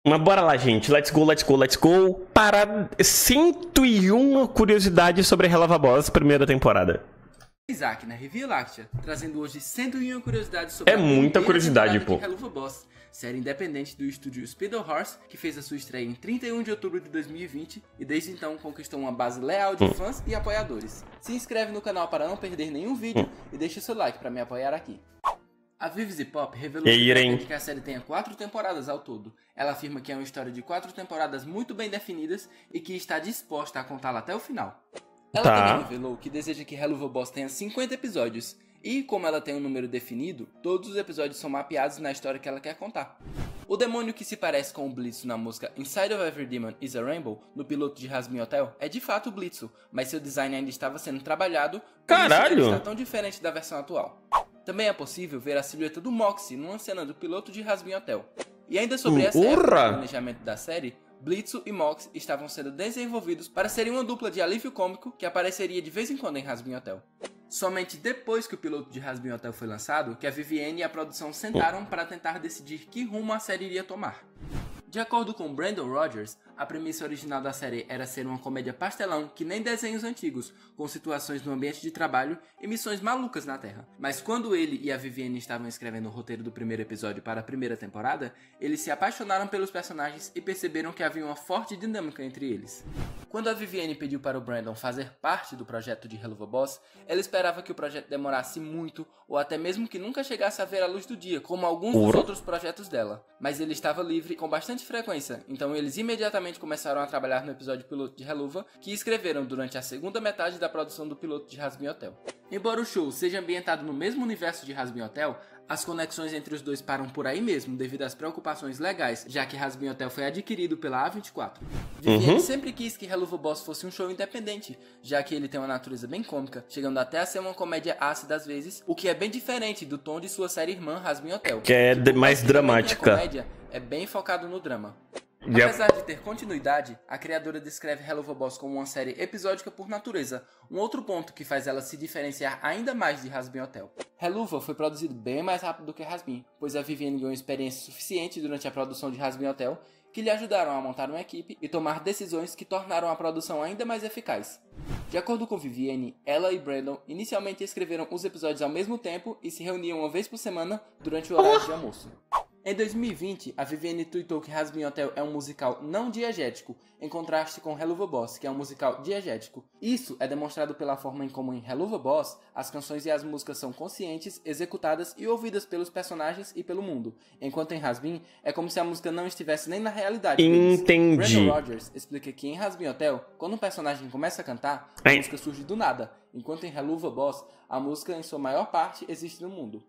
Mas bora lá, gente. Let's go, let's go, let's go. Para 101 curiosidades sobre Helluva Boss, primeira temporada. Isaac na Review Láctea, trazendo hoje 101 curiosidades sobre É muita curiosidade, pô. de Helluva Boss, série independente do estúdio Speedo Horse, que fez a sua estreia em 31 de outubro de 2020 e desde então conquistou uma base leal de fãs e apoiadores. Se inscreve no canal para não perder nenhum vídeo e deixa seu like para me apoiar aqui. A Vivizy Pop revelou que a série tenha 4 temporadas ao todo. Ela afirma que é uma história de 4 temporadas muito bem definidas e que está disposta a contá-la até o final. Ela também revelou que deseja que Helluva Boss tenha 50 episódios, e como ela tem um número definido, todos os episódios são mapeados na história que ela quer contar. O demônio que se parece com o Blitzo na música Inside of Every Demon is a Rainbow, no piloto de Hazbin Hotel, é de fato o Blitzo, mas seu design ainda estava sendo trabalhado, por isso ele está tão diferente da versão atual. Também é possível ver a silhueta do Moxie numa cena do piloto de Hazbin Hotel. E ainda sobre essa época do planejamento da série, Blitzo e Mox estavam sendo desenvolvidos para serem uma dupla de alívio cômico que apareceria de vez em quando em Hazbin Hotel. Somente depois que o piloto de Hazbin Hotel foi lançado, que a Vivienne e a produção sentaram para tentar decidir que rumo a série iria tomar. De acordo com Brandon Rogers, a premissa original da série era ser uma comédia pastelão que nem desenhos antigos, com situações no ambiente de trabalho e missões malucas na Terra. Mas quando ele e a Vivienne estavam escrevendo o roteiro do primeiro episódio para a primeira temporada, eles se apaixonaram pelos personagens e perceberam que havia uma forte dinâmica entre eles. Quando a Vivienne pediu para o Brandon fazer parte do projeto de Helluva Boss, ela esperava que o projeto demorasse muito, ou até mesmo que nunca chegasse a ver a luz do dia, como alguns dos outros projetos dela. Mas ele estava livre com bastante frequência, então eles imediatamente começaram a trabalhar no episódio piloto de Helluva, que escreveram durante a segunda metade da produção do piloto de Hazbin Hotel. Embora o show seja ambientado no mesmo universo de Hazbin Hotel, as conexões entre os dois param por aí mesmo devido às preocupações legais, já que Hazbin Hotel foi adquirido pela A24. Vivienne sempre quis que Helluva Boss fosse um show independente, já que ele tem uma natureza bem cômica, chegando até a ser uma comédia ácida às vezes, o que é bem diferente do tom de sua série irmã Hazbin Hotel, que é mais dramática. A comédia é bem focado no drama. Apesar de ter continuidade, a criadora descreve Helluva Boss como uma série episódica por natureza, um outro ponto que faz ela se diferenciar ainda mais de Hazbin Hotel. Helluva foi produzido bem mais rápido do que Hazbin, pois a Vivienne ganhou experiência suficiente durante a produção de Hazbin Hotel que lhe ajudaram a montar uma equipe e tomar decisões que tornaram a produção ainda mais eficaz. De acordo com Vivienne, ela e Brandon inicialmente escreveram os episódios ao mesmo tempo e se reuniam uma vez por semana durante o horário de almoço. Em 2020, a Vivienne tweetou que Hazbin Hotel é um musical não diegético, em contraste com Helluva Boss, que é um musical diegético. Isso é demonstrado pela forma em como em Helluva Boss, as canções e as músicas são conscientes, executadas e ouvidas pelos personagens e pelo mundo, enquanto em Hazbin é como se a música não estivesse nem na realidade deles. Entendi. Brandon Rogers explica que em Hazbin Hotel, quando um personagem começa a cantar, a música surge do nada, enquanto em Helluva Boss, a música em sua maior parte existe no mundo.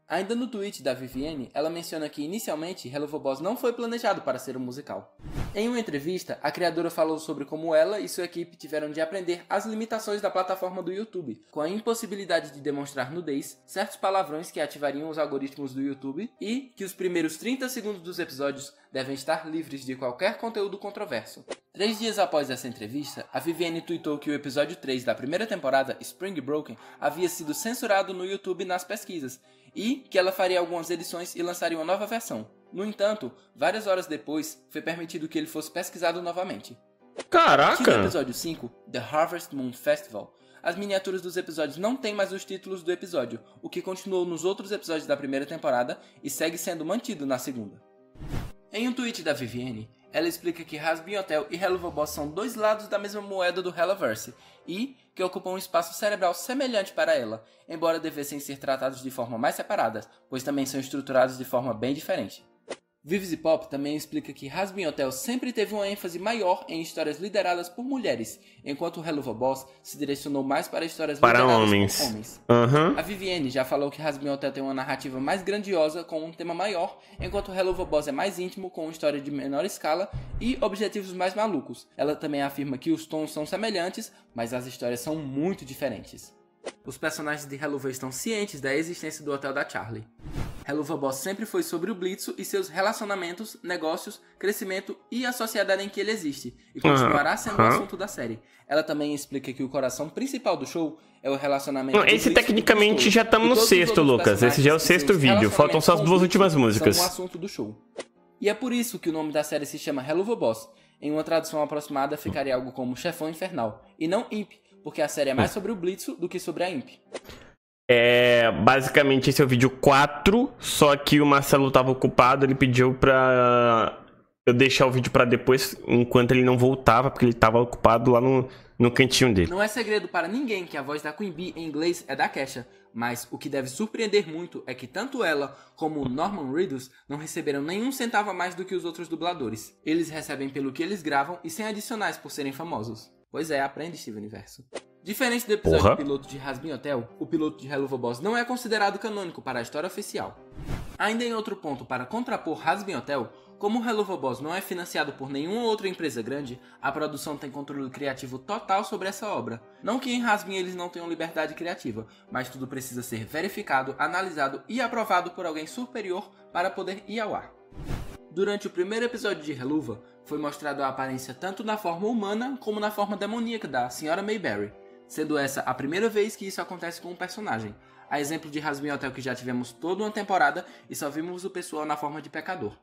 Ainda no tweet da Vivienne, ela menciona que inicialmente Helluva Boss não foi planejado para ser um musical. Em uma entrevista, a criadora falou sobre como ela e sua equipe tiveram de aprender as limitações da plataforma do YouTube, com a impossibilidade de demonstrar nudez, certos palavrões que ativariam os algoritmos do YouTube e que os primeiros 30 segundos dos episódios devem estar livres de qualquer conteúdo controverso. 3 dias após essa entrevista, a Vivienne tweetou que o episódio 3 da primeira temporada, Spring Broken, havia sido censurado no YouTube nas pesquisas, e que ela faria algumas edições e lançaria uma nova versão. No entanto, várias horas depois, foi permitido que ele fosse pesquisado novamente. Caraca! No episódio 5, The Harvest Moon Festival, as miniaturas dos episódios não têm mais os títulos do episódio, o que continuou nos outros episódios da primeira temporada e segue sendo mantido na segunda. Em um tweet da Vivienne, ela explica que Hazbin Hotel e Helluva Boss são dois lados da mesma moeda do Helluverse e que ocupam um espaço cerebral semelhante para ela, embora devessem ser tratados de forma mais separada, pois também são estruturados de forma bem diferente. Vivizy Pop também explica que Hazbin Hotel sempre teve uma ênfase maior em histórias lideradas por mulheres, enquanto Helluva Boss se direcionou mais para histórias lideradas por homens. A Vivienne já falou que Hazbin Hotel tem uma narrativa mais grandiosa com um tema maior, enquanto Helluva Boss é mais íntimo com uma história de menor escala e objetivos mais malucos. Ela também afirma que os tons são semelhantes, mas as histórias são muito diferentes. Os personagens de Helluva estão cientes da existência do Hotel da Charlie. Helluva Boss sempre foi sobre o Blitzo e seus relacionamentos, negócios, crescimento e a sociedade em que ele existe, e continuará sendo o assunto da série. Ela também explica que o coração principal do show é o relacionamento do Esse tecnicamente já estamos no sexto, Lucas. Esse já é o sexto vídeo. Faltam só as duas últimas músicas. São o assunto do show. E é por isso que o nome da série se chama Helluva Boss. Em uma tradução aproximada ficaria algo como Chefão Infernal, e não Imp, porque a série é mais sobre o Blitzo do que sobre a Imp. Basicamente esse é o vídeo 4, só que o Marcelo tava ocupado, ele pediu pra eu deixar o vídeo pra depois, enquanto ele não voltava, porque ele tava ocupado lá no cantinho dele. Não é segredo para ninguém que a voz da Queen Bee em inglês é da Kesha, mas o que deve surpreender muito é que tanto ela como o Norman Reedus não receberam nenhum centavo a mais do que os outros dubladores. Eles recebem pelo que eles gravam e sem adicionais por serem famosos. Pois é, aprende, Steve Universo. Diferente do episódio piloto de Hazbin Hotel, o piloto de Helluva Boss não é considerado canônico para a história oficial. Ainda em outro ponto para contrapor Hazbin Hotel, como o Helluva Boss não é financiado por nenhuma outra empresa grande, a produção tem controle criativo total sobre essa obra. Não que em Hazbin eles não tenham liberdade criativa, mas tudo precisa ser verificado, analisado e aprovado por alguém superior para poder ir ao ar. Durante o primeiro episódio de Helluva, foi mostrado a aparência tanto na forma humana como na forma demoníaca da Sra. Mayberry, sendo essa a primeira vez que isso acontece com um personagem. A exemplo de Hazbin Hotel, que já tivemos toda uma temporada e só vimos o pessoal na forma de pecador.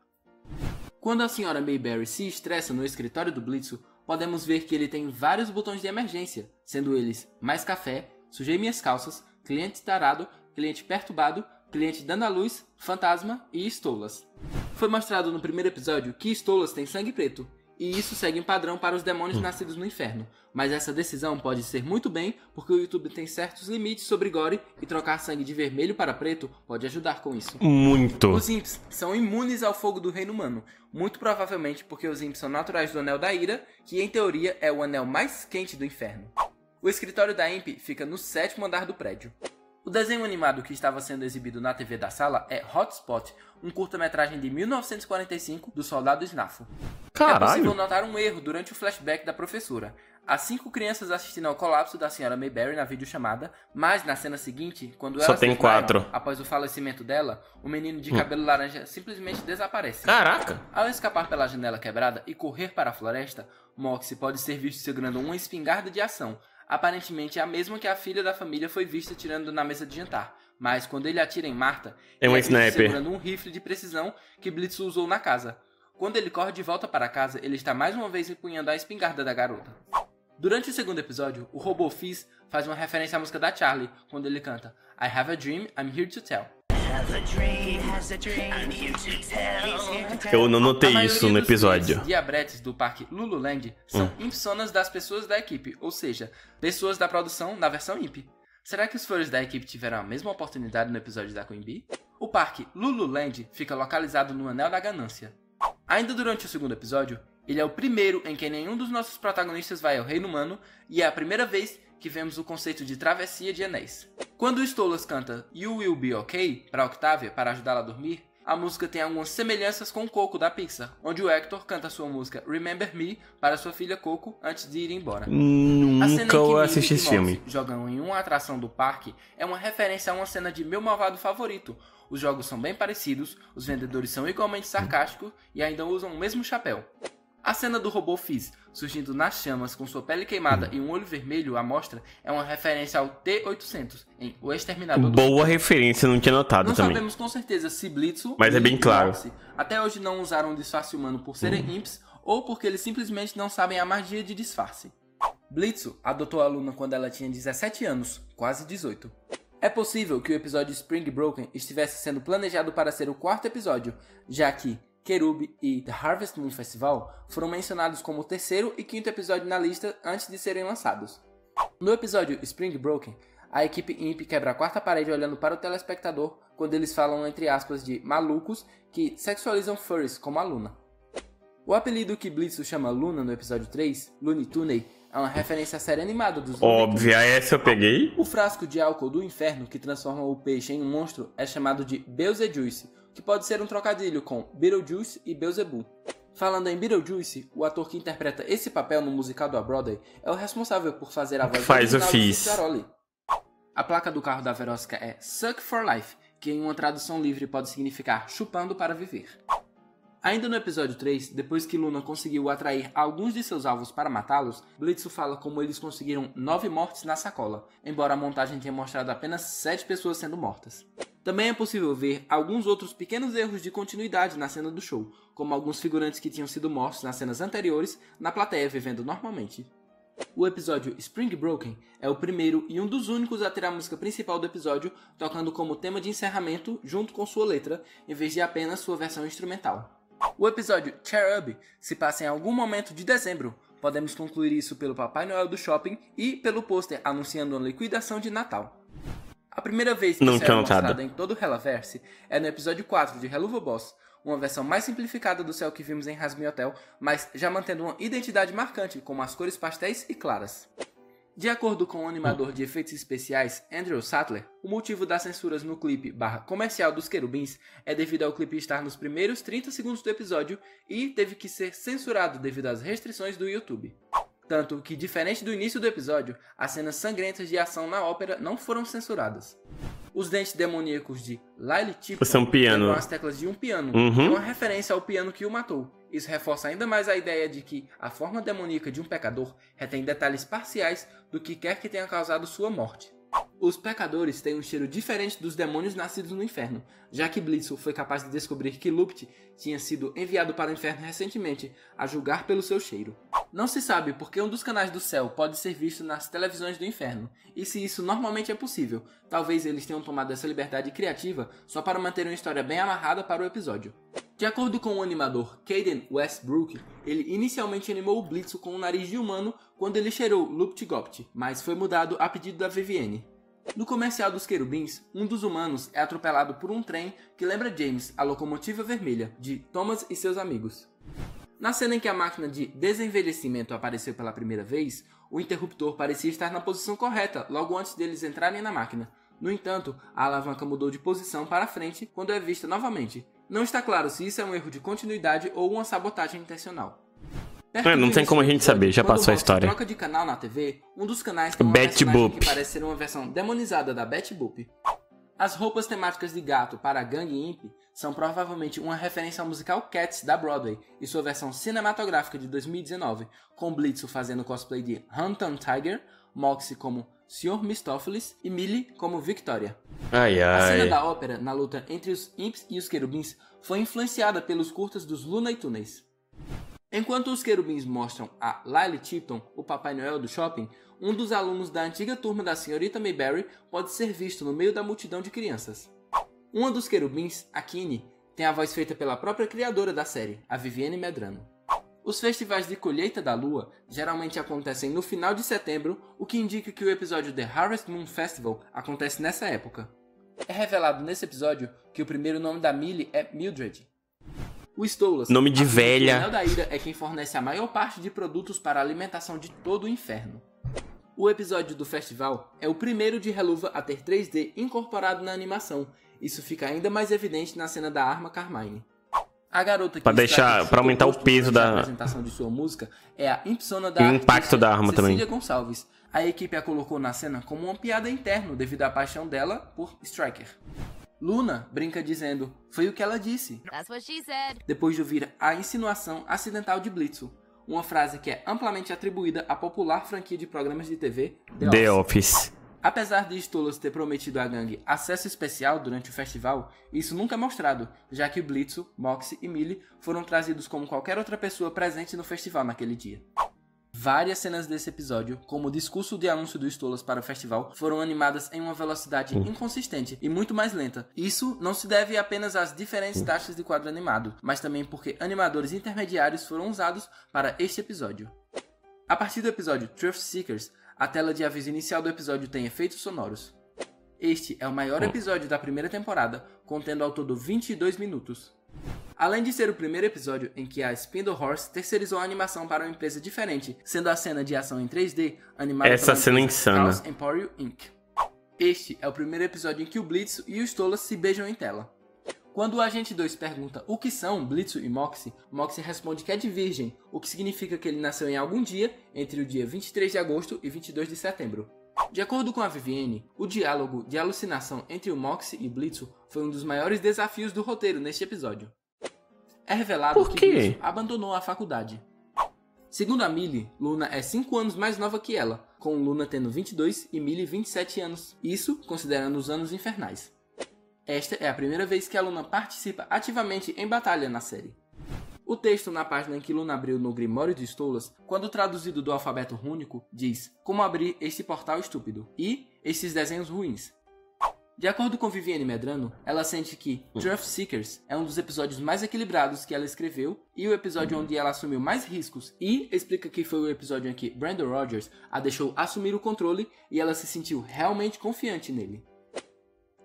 Quando a Sra. Mayberry se estressa no escritório do Blitzo, podemos ver que ele tem vários botões de emergência, sendo eles mais café, sujei minhas calças, cliente tarado, cliente perturbado, cliente dando à luz, fantasma e estolas. Foi mostrado no primeiro episódio que estolas têm sangue preto, e isso segue um padrão para os demônios nascidos no inferno, mas essa decisão pode ser muito bem porque o YouTube tem certos limites sobre gore e trocar sangue de vermelho para preto pode ajudar com isso. Muito. Os Imps são imunes ao fogo do reino humano, muito provavelmente porque os Imps são naturais do Anel da Ira, que em teoria é o anel mais quente do inferno. O escritório da Imp fica no 7º andar do prédio. O desenho animado que estava sendo exibido na TV da sala é Hotspot, um curta-metragem de 1945 do soldado Snafo. Caralho. É possível notar um erro durante o flashback da professora. Há 5 crianças assistindo ao colapso da Sra. Mayberry na videochamada, mas na cena seguinte, quando ela só tem 4. Após o falecimento dela, o menino de cabelo laranja simplesmente desaparece. Caraca! Ao escapar pela janela quebrada e correr para a floresta, Moxie pode ser visto segurando uma espingarda de ação, aparentemente a mesma que a filha da família foi vista tirando na mesa de jantar. Mas quando ele atira em Marta, ele é sniper segurando um rifle de precisão que Blitzo usou na casa. Quando ele corre de volta para casa, ele está mais uma vez empunhando a espingarda da garota. Durante o segundo episódio, o robô Fizz faz uma referência à música da Charlie, quando ele canta I have a dream, I'm here to tell. Eu não notei isso no episódio. Os diabretes do parque Lululand são impsonas das pessoas da equipe, ou seja, pessoas da produção na versão imp. Será que os fãs da equipe tiveram a mesma oportunidade no episódio da Queen Bee? O parque Lululand fica localizado no Anel da Ganância. Ainda durante o segundo episódio, ele é o primeiro em que nenhum dos nossos protagonistas vai ao Reino Humano e é a primeira vez que vemos o conceito de travessia de anéis. Quando o Stolas canta You Will Be Okay para Octavia para ajudá-la a dormir, a música tem algumas semelhanças com Coco da Pixar, onde o Hector canta sua música Remember Me para sua filha Coco antes de ir embora. Nunca eu assisti esse filme. Jogam em uma atração do parque é uma referência a uma cena de Meu Malvado Favorito. Os jogos são bem parecidos, os vendedores são igualmente sarcásticos e ainda usam o mesmo chapéu. A cena do robô Fizz surgindo nas chamas com sua pele queimada e um olho vermelho à mostra é uma referência ao T-800 em O Exterminador do Boa referência, não tinha notado não também. Sabemos com certeza se Blitzo mas é bem claro. Moxie até hoje não usaram disfarce humano por serem imps ou porque eles simplesmente não sabem a magia de disfarce. Blitzo adotou a Luna quando ela tinha 17 anos, quase 18. É possível que o episódio Spring Broken estivesse sendo planejado para ser o 4º episódio, já que Cherub e The Harvest Moon Festival foram mencionados como o 3º e 5º episódio na lista antes de serem lançados. No episódio Spring Broken, a equipe Imp quebra a 4ª parede olhando para o telespectador quando eles falam entre aspas de malucos que sexualizam furries como a Luna. O apelido que Blitzo chama Luna no episódio 3, Looney Tunes, é uma referência à série animada dos Looney Tunes. Óbvia, essa eu peguei. O frasco de álcool do inferno que transforma o peixe em um monstro é chamado de Beelzejuice, que pode ser um trocadilho com Beetlejuice e Beelzebub. Falando em Beetlejuice, o ator que interpreta esse papel no musical da Broadway é o responsável por fazer a voz original do Fizz. A placa do carro da Verósica é Suck for Life, que em uma tradução livre pode significar chupando para viver. Ainda no episódio 3, depois que Luna conseguiu atrair alguns de seus alvos para matá-los, Blitzo fala como eles conseguiram 9 mortes na sacola, embora a montagem tenha mostrado apenas 7 pessoas sendo mortas. Também é possível ver alguns outros pequenos erros de continuidade na cena do show, como alguns figurantes que tinham sido mortos nas cenas anteriores na plateia vivendo normalmente. O episódio Spring Broken é o primeiro e um dos únicos a ter a música principal do episódio tocando como tema de encerramento junto com sua letra, em vez de apenas sua versão instrumental. O episódio Cheer Up se passa em algum momento de dezembro. Podemos concluir isso pelo Papai Noel do shopping e pelo pôster anunciando uma liquidação de Natal. A primeira vez que isso é mostrada em todo o Hellaverse é no episódio 4 de Helluva Boss, uma versão mais simplificada do céu que vimos em Hazbin Hotel, mas já mantendo uma identidade marcante, como as cores pastéis e claras. De acordo com o animador de efeitos especiais Andrew Sattler, o motivo das censuras no clipe /comercial dos querubins é devido ao clipe estar nos primeiros 30 segundos do episódio e teve que ser censurado devido às restrições do YouTube. Tanto que, diferente do início do episódio, as cenas sangrentas de ação na ópera não foram censuradas. Os dentes demoníacos de Lyle Tipton lembram as teclas de um piano, que é uma referência ao piano que o matou. Isso reforça ainda mais a ideia de que a forma demoníaca de um pecador retém detalhes parciais do que quer que tenha causado sua morte. Os pecadores têm um cheiro diferente dos demônios nascidos no inferno, já que Blitzo foi capaz de descobrir que Lupt tinha sido enviado para o inferno recentemente, a julgar pelo seu cheiro. Não se sabe por que um dos canais do céu pode ser visto nas televisões do inferno, e se isso normalmente é possível, talvez eles tenham tomado essa liberdade criativa só para manter uma história bem amarrada para o episódio. De acordo com o animador Caden Westbrook, ele inicialmente animou o Blitzo com um nariz de humano quando ele cheirou Lupt Gopt, mas foi mudado a pedido da Vivienne. No comercial dos querubins, um dos humanos é atropelado por um trem que lembra James, a locomotiva vermelha, de Thomas e seus amigos. Na cena em que a máquina de desenvelhecimento apareceu pela primeira vez, o interruptor parecia estar na posição correta logo antes deles entrarem na máquina. No entanto, a alavanca mudou de posição para frente quando é vista novamente. Não está claro se isso é um erro de continuidade ou uma sabotagem intencional. Não tem como a gente saber, já passou a história. Troca de canal na TV, um dos canais tem uma personagem que parece ser uma versão demonizada da Betty Boop. As roupas temáticas de gato para a Gang Imp são provavelmente uma referência ao musical Cats da Broadway e sua versão cinematográfica de 2019, com Blitzo fazendo cosplay de Hunton Tiger, Moxie como Sr. Mistopheles e Millie como Victoria. A cena da ópera, na luta entre os Imps e os querubins, foi influenciada pelos curtas dos Looney Tunes. Enquanto os querubins mostram a Lyle Tipton, o Papai Noel do shopping, um dos alunos da antiga turma da Senhorita Mayberry pode ser visto no meio da multidão de crianças. Uma dos querubins, a Kinney, tem a voz feita pela própria criadora da série, a Vivienne Medrano. Os festivais de colheita da lua geralmente acontecem no final de setembro, o que indica que o episódio The Harvest Moon Festival acontece nessa época. É revelado nesse episódio que o primeiro nome da Millie é Mildred. O Stolas, nome de velha. O Anel da Ira é quem fornece a maior parte de produtos para a alimentação de todo o inferno. O episódio do festival é o primeiro de Helluva a ter 3D incorporado na animação. Isso fica ainda mais evidente na cena da arma Carmine. A garota que para aumentar o peso da apresentação de sua música é a impsona da impacto da arma Cecília também. Gonçalves. A equipe a colocou na cena como uma piada interna devido à paixão dela por Striker. Luna brinca dizendo, foi o que ela disse, depois de ouvir a insinuação acidental de Blitzo, uma frase que é amplamente atribuída à popular franquia de programas de TV The Office. Apesar de Stolas ter prometido à gangue acesso especial durante o festival, isso nunca é mostrado, já que Blitzo, Moxie e Millie foram trazidos como qualquer outra pessoa presente no festival naquele dia. Várias cenas desse episódio, como o discurso de anúncio do Stolas para o festival, foram animadas em uma velocidade inconsistente e muito mais lenta. Isso não se deve apenas às diferentes taxas de quadro animado, mas também porque animadores intermediários foram usados para este episódio. A partir do episódio Truth Seekers, a tela de aviso inicial do episódio tem efeitos sonoros. Este é o maior episódio da primeira temporada, contendo ao todo 22 minutos. Além de ser o primeiro episódio em que a Spindle Horse terceirizou a animação para uma empresa diferente, sendo a cena de ação em 3D animada essa cena insana. Chaos Emporium Inc. Este é o primeiro episódio em que o Blitzo e o Stolas se beijam em tela. Quando o Agente 2 pergunta o que são Blitzo e Moxie, Moxie responde que é de virgem, o que significa que ele nasceu em algum dia entre o dia 23 de agosto e 22 de setembro. De acordo com a Vivienne, o diálogo de alucinação entre o Moxie e Blitzo foi um dos maiores desafios do roteiro neste episódio. É revelado que Blitzo abandonou a faculdade. Segundo a Millie, Luna é 5 anos mais nova que ela, com Luna tendo 22 e Millie 27 anos, isso considerando os anos infernais. Esta é a primeira vez que a Luna participa ativamente em batalha na série. O texto na página em que Luna abriu no Grimório de Stolas, quando traduzido do alfabeto rúnico, diz como abrir este portal estúpido e esses desenhos ruins. De acordo com Viviane Medrano, ela sente que Truth Seekers é um dos episódios mais equilibrados que ela escreveu e o episódio onde ela assumiu mais riscos, e explica que foi o episódio em que Brandon Rogers a deixou assumir o controle e ela se sentiu realmente confiante nele.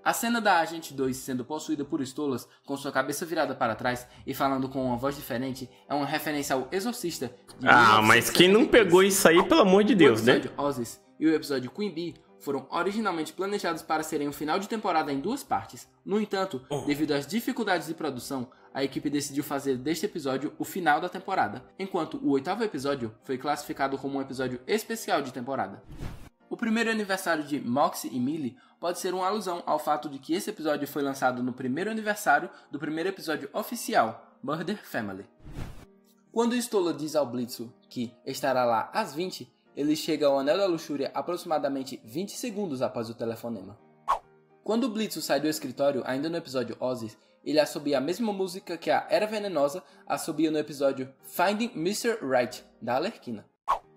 A cena da Agente 2 sendo possuída por Stolas, com sua cabeça virada para trás e falando com uma voz diferente, é uma referência ao Exorcista de 1973. Mas quem não pegou isso aí, pelo amor de Deus, né? O episódio Ozzy e o episódio Queen Bee foram originalmente planejados para serem um final de temporada em 2 partes. No entanto, devido às dificuldades de produção, a equipe decidiu fazer deste episódio o final da temporada, enquanto o 8º episódio foi classificado como um episódio especial de temporada. O primeiro aniversário de Moxie e Millie pode ser uma alusão ao fato de que esse episódio foi lançado no primeiro aniversário do primeiro episódio oficial, Murder Family. Quando Stola diz ao Blitzo que estará lá às 20, ele chega ao Anel da Luxúria aproximadamente 20 segundos após o telefonema. Quando o Blitzo sai do escritório, ainda no episódio Ozzy, ele assobia a mesma música que a Era Venenosa assobia no episódio Finding Mr. Right, da Arlequina.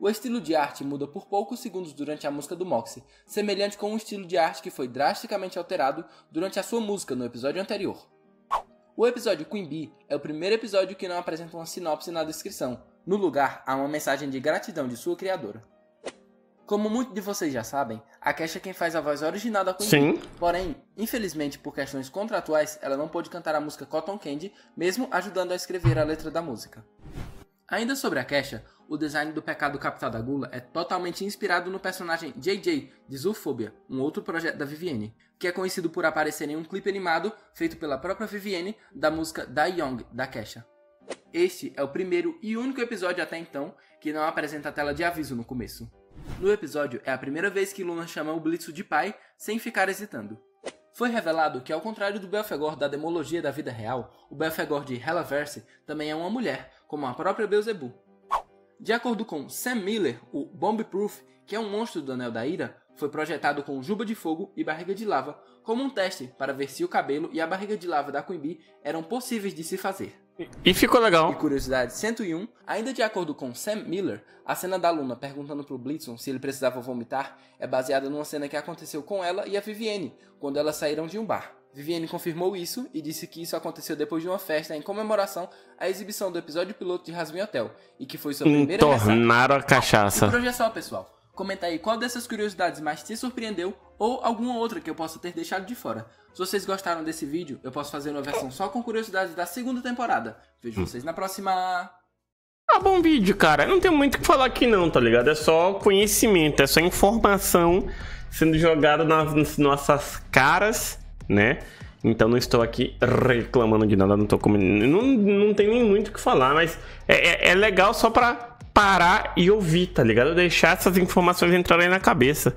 O estilo de arte muda por poucos segundos durante a música do Moxie, semelhante com um estilo de arte que foi drasticamente alterado durante a sua música no episódio anterior. O episódio Queen Bee é o primeiro episódio que não apresenta uma sinopse na descrição. No lugar, há uma mensagem de gratidão de sua criadora. Como muitos de vocês já sabem, a Kesha é quem faz a voz original da Queen Bee. Porém, infelizmente por questões contratuais, ela não pôde cantar a música Cotton Candy, mesmo ajudando a escrever a letra da música. Ainda sobre a Kesha, o design do Pecado Capital da Gula é totalmente inspirado no personagem JJ de Zoophobia, um outro projeto da Vivienne, que é conhecido por aparecer em um clipe animado feito pela própria Vivienne da música Die Young, da Kesha. Este é o primeiro e único episódio até então que não apresenta a tela de aviso no começo. No episódio, é a primeira vez que Luna chama o Blitzo de pai sem ficar hesitando. Foi revelado que, ao contrário do Belphegor da demologia da vida real, o Belphegor de Helliverse também é uma mulher, como a própria Beelzebub. De acordo com Sam Miller, o Bomb Proof, que é um monstro do Anel da Ira, foi projetado com juba de fogo e barriga de lava, como um teste para ver se o cabelo e a barriga de lava da Queen Bee eram possíveis de se fazer. E ficou legal. E curiosidade 101, ainda de acordo com Sam Miller, a cena da Luna perguntando pro Blitzen se ele precisava vomitar é baseada numa cena que aconteceu com ela e a Vivienne, quando elas saíram de um bar. Vivienne confirmou isso e disse que isso aconteceu depois de uma festa em comemoração à exibição do episódio piloto de Hazbin Hotel, e que foi sua primeira Tornaram a cachaça. E por hoje é só, pessoal. Comenta aí qual dessas curiosidades mais te surpreendeu ou alguma outra que eu possa ter deixado de fora. Se vocês gostaram desse vídeo, eu posso fazer uma versão só com curiosidades da segunda temporada. Vejo vocês na próxima. Ah, bom vídeo, cara. Não tem muito o que falar aqui não, tá ligado? É só conhecimento, é só informação sendo jogada nas nossas caras, né? Então não estou aqui reclamando de nada, não tô comendo. Não tem nem muito o que falar, mas é legal só pra parar e ouvir, tá ligado? Deixar essas informações entrarem na cabeça.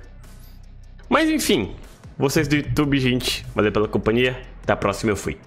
Mas enfim, vocês do YouTube, gente, valeu pela companhia. Até a próxima, eu fui.